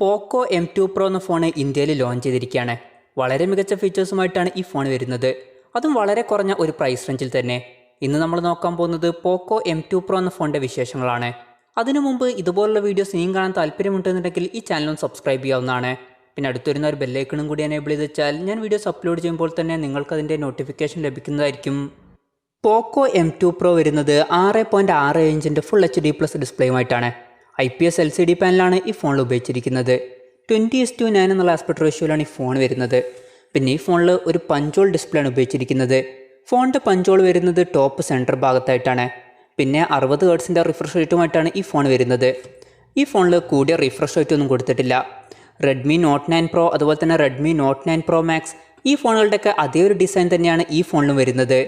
പോക്കോ M2 Pro എന്ന phone ഇന്ത്യയിൽ launch ചെയ്തിരിക്കുകയാണ്. വളരെ മികച്ച ഫീച്ചേഴ്സുമായിട്ടാണ് ഈ ഫോൺ വരുന്നത്. അതും വളരെ കുറഞ്ഞ ഒരു പ്രൈസ് റേഞ്ചിൽ തന്നെ. ഇന്ന് നമ്മൾ നോക്കാൻ പോകുന്നത് പോക്കോ M2 Pro എന്ന ഫോണിൻ്റെ വിശേഷങ്ങളാണ്. അതിനു മുമ്പ് ഇതുപോലുള്ള വീഡിയോസ് ഇനിയും കാണാൻ താല്പര്യമുണ്ടെന്നുണ്ടെങ്കിൽ ഈ ചാനലും സബ്സ്ക്രൈബ് ചെയ്യാവുന്നതാണ്. പിന്നെ അടുത്തുവരുന്ന ഒരു ബെല്ലൈക്കണും കൂടി എനേബിൾ ചെയ്ത് വെച്ചാൽ ഞാൻ വീഡിയോസ് അപ്ലോഡ് ചെയ്യുമ്പോൾ തന്നെ നിങ്ങൾക്കതിൻ്റെ നോട്ടിഫിക്കേഷൻ ലഭിക്കുന്നതായിരിക്കും. പോക്കോ M2 Pro വരുന്നത് 6.6 ഇഞ്ചിൻ്റെ ഫുൾ HD+ ഡിസ്പ്ലേയുമായിട്ടാണ്. IPS LCD പാനലാണ് ഈ ഫോണിൽ ഉപയോഗിച്ചിരിക്കുന്നത്. 20:9 എന്നുള്ള ആസ്പെക്ട് റേഷ്യോയിലാണ് ഈ ഫോൺ വരുന്നത്. പിന്നെ ഈ ഫോണിൽ ഒരു പഞ്ചോൾ ഡിസ്പ്ലേ ആണ് ഉപയോഗിച്ചിരിക്കുന്നത്. ഫോണിൻ്റെ പഞ്ചോൾ വരുന്നത് ടോപ്പ് സെൻറ്റർ ഭാഗത്തായിട്ടാണ്. പിന്നെ 60 ഹെർട്സിൻ്റെ റിഫ്രഷ് റേറ്റുമായിട്ടാണ് ഈ ഫോൺ വരുന്നത്. ഈ ഫോണിൽ കൂടിയ റിഫ്രഷ് റേറ്റ് ഒന്നും കൊടുത്തിട്ടില്ല. റെഡ്മി നോട്ട് 9 Pro അതുപോലെ തന്നെ റെഡ്മി നോട്ട് 9 Pro Max ഈ ഫോണുകളുടെയൊക്കെ അതേ ഒരു ഡിസൈൻ തന്നെയാണ് ഈ ഫോണിലും വരുന്നത്.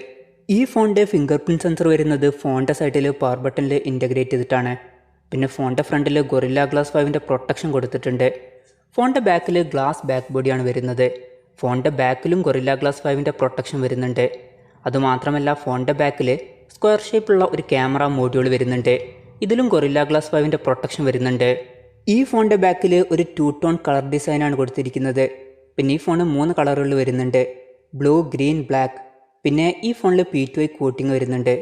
ഈ ഫോണിൻ്റെ ഫിംഗർ പ്രിൻറ്റ് സെൻസർ വരുന്നത് ഫോണിൻ്റെ സൈഡിൽ പവർ ബട്ടണിൽ ഇൻ്റഗ്രേറ്റ് ചെയ്തിട്ടാണ്. പിന്നെ ഫോണിൻ്റെ ഫ്രണ്ടിൽ ഗൊറില്ല ഗ്ലാസ് 5ൻ്റെ പ്രൊട്ടക്ഷൻ കൊടുത്തിട്ടുണ്ട്. ഫോണിൻ്റെ ബാക്കിൽ ഗ്ലാസ് ബാക്ക് ബോഡിയാണ് വരുന്നത്. ഫോണിൻ്റെ ബാക്കിലും ഗൊറില്ല ഗ്ലാസ് 5ൻ്റെ പ്രൊട്ടക്ഷൻ വരുന്നുണ്ട്. അതുമാത്രമല്ല ഫോണിൻ്റെ ബാക്കിൽ സ്ക്വയർ ഷേപ്പുള്ള ഒരു ക്യാമറ മോഡ്യൂൾ വരുന്നുണ്ട്. ഇതിലും ഗൊറില്ല ഗ്ലാസ് 5ൻ്റെ പ്രൊട്ടക്ഷൻ വരുന്നുണ്ട്. ഈ ഫോണിൻ്റെ ബാക്കിൽ ഒരു 2 ടോൺ കളർ ഡിസൈനാണ് കൊടുത്തിരിക്കുന്നത്. പിന്നെ ഈ ഫോൺ 3 കളറുകളിൽ വരുന്നുണ്ട്: ബ്ലൂ, ഗ്രീൻ, ബ്ലാക്ക്. പിന്നെ ഈ ഫോണിൽ P2I കോട്ടിങ് വരുന്നുണ്ട്.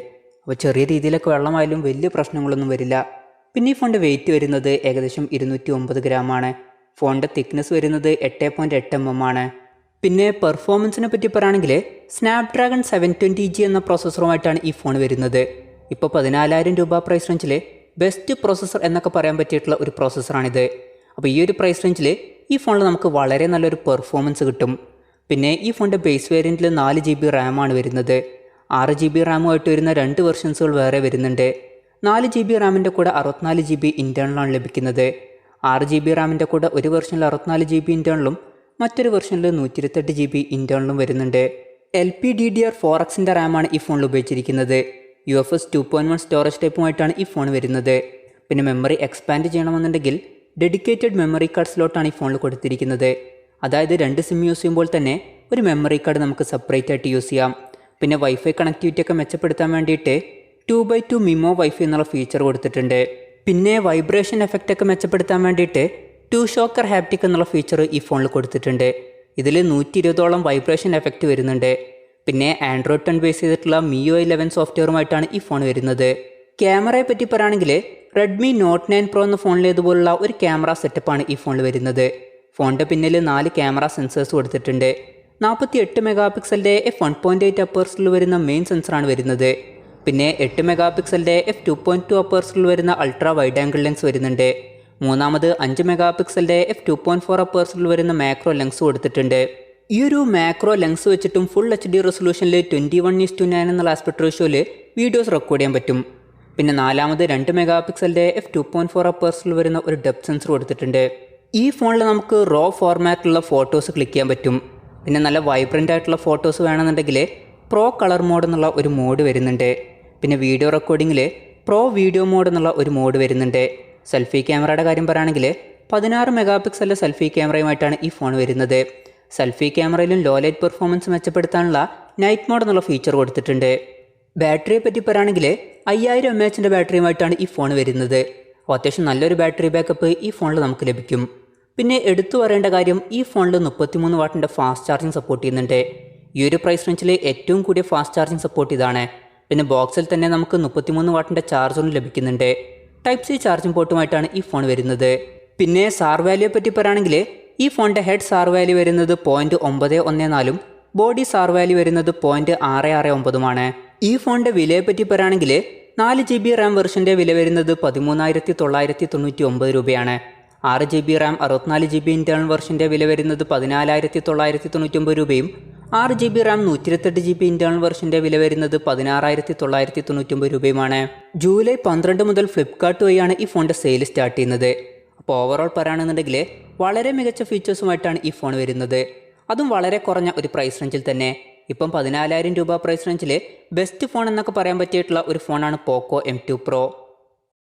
അപ്പോൾ ചെറിയ രീതിയിലൊക്കെ വെള്ളമായാലും വലിയ പ്രശ്നങ്ങളൊന്നും വരില്ല. പിന്നെ ഈ ഫോണിൻ്റെ വെയിറ്റ് വരുന്നത് ഏകദേശം 209 ഗ്രാമാണ്. ഫോണിൻ്റെ തിക്നെസ് വരുന്നത് 8.8 mm ആണ്. പിന്നെ പെർഫോമൻസിനെ പറ്റി പറയുകയാണെങ്കിൽ സ്നാപ്ഡ്രാഗൺ 720G എന്ന പ്രോസസ്സറുമായിട്ടാണ് ഈ ഫോൺ വരുന്നത്. ഇപ്പോൾ 14,000 രൂപ പ്രൈസ് റേഞ്ചിൽ ബെസ്റ്റ് പ്രോസസ്സർ എന്നൊക്കെ പറയാൻ പറ്റിയിട്ടുള്ള ഒരു പ്രോസസ്സറാണിത്. അപ്പോൾ ഈ ഒരു പ്രൈസ് റേഞ്ചിൽ ഈ ഫോണിൽ നമുക്ക് വളരെ നല്ലൊരു പെർഫോമൻസ് കിട്ടും. പിന്നെ ഈ ഫോണിൻ്റെ ബേസ് വേരിയൻറ്റിൽ 4 GB റാമാണ് വരുന്നത്. 6 GB റാമുമായിട്ട് വരുന്ന 2 വെർഷൻസുകൾ വേറെ വരുന്നുണ്ട്. 4 GB റാമിൻ്റെ കൂടെ 64 GB ഇൻറ്റേർണലാണ് ലഭിക്കുന്നത്. 6 GB റാമിൻ്റെ കൂടെ ഒരു വെർഷനിൽ 64 GB ഇൻറ്റേർണലും മറ്റൊരു വെർഷനിൽ 128 GB ഇൻറ്റേർണലും വരുന്നുണ്ട്. LPDDR4Xൻ്റെ റാമാണ് ഈ ഫോണിൽ ഉപയോഗിച്ചിരിക്കുന്നത്. UFS 2.1 സ്റ്റോറേജ് ടൈപ്പുമായിട്ടാണ് ഈ ഫോൺ വരുന്നത്. പിന്നെ മെമ്മറി എക്സ്പാൻഡ് ചെയ്യണമെന്നുണ്ടെങ്കിൽ ഡെഡിക്കേറ്റഡ് മെമ്മറി കാർഡ് സ്ലോട്ടാണ് ഈ ഫോണിൽ കൊടുത്തിരിക്കുന്നത്. അതായത് 2 സിം യൂസ് ചെയ്യുമ്പോൾ തന്നെ ഒരു മെമ്മറി കാർഡ് നമുക്ക് സെപ്പറേറ്റ് ആയിട്ട് യൂസ് ചെയ്യാം. പിന്നെ വൈഫൈ കണക്ടിവിറ്റി ഒക്കെ മെച്ചപ്പെടുത്താൻ വേണ്ടിയിട്ട് 2x2 MIMO വൈഫൈ എന്നുള്ള ഫീച്ചർ കൊടുത്തിട്ടുണ്ട്. പിന്നെ വൈബ്രേഷൻ എഫക്റ്റ് ഒക്കെ മെച്ചപ്പെടുത്താൻ വേണ്ടിയിട്ട് 2 ഷോക്കർ ഹാപ്റ്റിക് എന്നുള്ള ഫീച്ചർ ഈ ഫോണിൽ കൊടുത്തിട്ടുണ്ട്. ഇതിൽ 120ഓളം വൈബ്രേഷൻ എഫക്റ്റ് വരുന്നുണ്ട്. പിന്നെ ആൻഡ്രോയിഡ് 10 ബേസ് ചെയ്തിട്ടുള്ള MIUI 11 സോഫ്റ്റ്വെയറുമായിട്ടാണ് ഈ ഫോൺ വരുന്നത്. ക്യാമറയെ പറ്റി പറയുകയാണെങ്കിൽ റെഡ്മി നോട്ട് 9 Pro എന്ന ഫോണിലേതുപോലുള്ള ഒരു ക്യാമറ സെറ്റപ്പാണ് ഈ ഫോണിൽ വരുന്നത്. ഫോണിൻ്റെ പിന്നിൽ 4 ക്യാമറ സെൻസേഴ്സ് കൊടുത്തിട്ടുണ്ട്. 48 മെഗാപിക്സലിൻ്റെ f1.8 അപ്പേഴ്സിൽ വരുന്ന മെയിൻ സെൻസറാണ് വരുന്നത്. പിന്നെ 8 മെഗാപിക്സലിൻ്റെ f2.2 അപ്പേഴ്സിൽ വരുന്ന അൾട്രാ വൈഡ് ആംഗിൾ ലെൻസ് വരുന്നുണ്ട്. മൂന്നാമത് 5 മെഗാപിക്സലിൻ്റെ f2.4 അപ്പേഴ്സിൽ വരുന്ന മാക്രോ ലെൻസ് കൊടുത്തിട്ടുണ്ട്. ഈ ഒരു മാക്രോ ലെൻസ് വെച്ചിട്ടും ഫുൾ HD റെസൊല്യൂഷനിൽ 21:9 എന്നുള്ള ആസ്പെക്ട് റേഷ്യോയിൽ വീഡിയോസ് റെക്കോർഡ് ചെയ്യാൻ പറ്റും. പിന്നെ നാലാമത് 2 മെഗാപിക്സലിൻ്റെ f2.4 അപ്പേഴ്സിൽ വരുന്ന ഒരു ഡെപ്ത് സെൻസർ കൊടുത്തിട്ടുണ്ട്. ഈ ഫോണിൽ നമുക്ക് റോ ഫോർമാറ്റിലുള്ള ഫോട്ടോസ് ക്ലിക്ക് ചെയ്യാൻ പറ്റും. പിന്നെ നല്ല വൈബ്രൻ്റ് ആയിട്ടുള്ള ഫോട്ടോസ് വേണമെന്നുണ്ടെങ്കിൽ പ്രോ കളർ മോഡ് എന്നുള്ള ഒരു മോഡ് വരുന്നുണ്ട്. പിന്നെ വീഡിയോ റെക്കോർഡിങ്ങിൽ പ്രോ വീഡിയോ മോഡ് എന്നുള്ള ഒരു മോഡ് വരുന്നുണ്ട്. സെൽഫി ക്യാമറയുടെ കാര്യം പറയുകയാണെങ്കിൽ 16 മെഗാപിക്സലിൻ്റെ സെൽഫി ക്യാമറയുമായിട്ടാണ് ഈ ഫോൺ വരുന്നത്. സെൽഫി ക്യാമറയിലും ലോ ലൈറ്റ് പെർഫോമൻസ് മെച്ചപ്പെടുത്താനുള്ള നൈറ്റ് മോഡ് എന്നുള്ള ഫീച്ചർ കൊടുത്തിട്ടുണ്ട്. ബാറ്ററിയെ പറ്റി പറയുകയാണെങ്കിൽ 5000 mAhൻ്റെ ബാറ്ററിയുമായിട്ടാണ് ഈ ഫോൺ വരുന്നത്. അപ്പോൾ അത്യാവശ്യം നല്ലൊരു ബാറ്ററി ബാക്കപ്പ് ഈ ഫോണിൽ നമുക്ക് ലഭിക്കും. പിന്നെ എടുത്തു പറയേണ്ട കാര്യം, ഈ ഫോണിൽ 33 വാട്ടിൻ്റെ ഫാസ്റ്റ് ചാർജിങ് സപ്പോർട്ട് ചെയ്യുന്നുണ്ട്. ഈ ഒരു പ്രൈസ് റേഞ്ചിൽ ഏറ്റവും കൂടിയ ഫാസ്റ്റ് ചാർജിങ് സപ്പോർട്ട് ഇതാണ്. പിന്നെ ബോക്സിൽ തന്നെ നമുക്ക് 33 വാട്ടിൻ്റെ ചാർജറും ലഭിക്കുന്നുണ്ട്. Type C ചാർജിങ് പോർട്ടുമായിട്ടാണ് ഈ ഫോൺ വരുന്നത്. പിന്നെ സാർ വാല്യൂയെ പറ്റി പറയുകയാണെങ്കിൽ ഈ ഫോണിൻ്റെ ഹെഡ് സാർ വാല്യൂ വരുന്നത് 0.914ഉം ബോഡി സാർ വാല്യൂ വരുന്നത് 0.669ഉമാണ്. ഈ ഫോണിൻ്റെ വിലയെ പറ്റി പറയുകയാണെങ്കിൽ 4 GB റാം വെർഷൻ്റെ വില വരുന്നത് 13,999 രൂപയാണ്. 6 GB റാം 64 GB ഇൻറ്റേർണൽ വെർഷൻ്റെ വില വരുന്നത് 14,999 രൂപയും 6 GB റാം 128 GB ഇൻറ്റേർണൽ വെർഷൻ്റെ വില വരുന്നത് 16,999 രൂപയുമാണ്. ജൂലൈ 12 മുതൽ ഫ്ലിപ്കാർട്ട് വഴിയാണ് ഈ ഫോണിൻ്റെ സെയിൽ സ്റ്റാർട്ട് ചെയ്യുന്നത്. അപ്പോൾ ഓവറോൾ പറയുകയാണെന്നുണ്ടെങ്കിൽ വളരെ മികച്ച ഫീച്ചേഴ്സുമായിട്ടാണ് ഈ ഫോൺ വരുന്നത്. അതും വളരെ കുറഞ്ഞ ഒരു പ്രൈസ് റേഞ്ചിൽ തന്നെ. ഇപ്പം 14,000 രൂപ പ്രൈസ് റേഞ്ചിൽ ബെസ്റ്റ് ഫോൺ എന്നൊക്കെ പറയാൻ പറ്റിയിട്ടുള്ള ഒരു ഫോണാണ് പോക്കോ M2 Pro.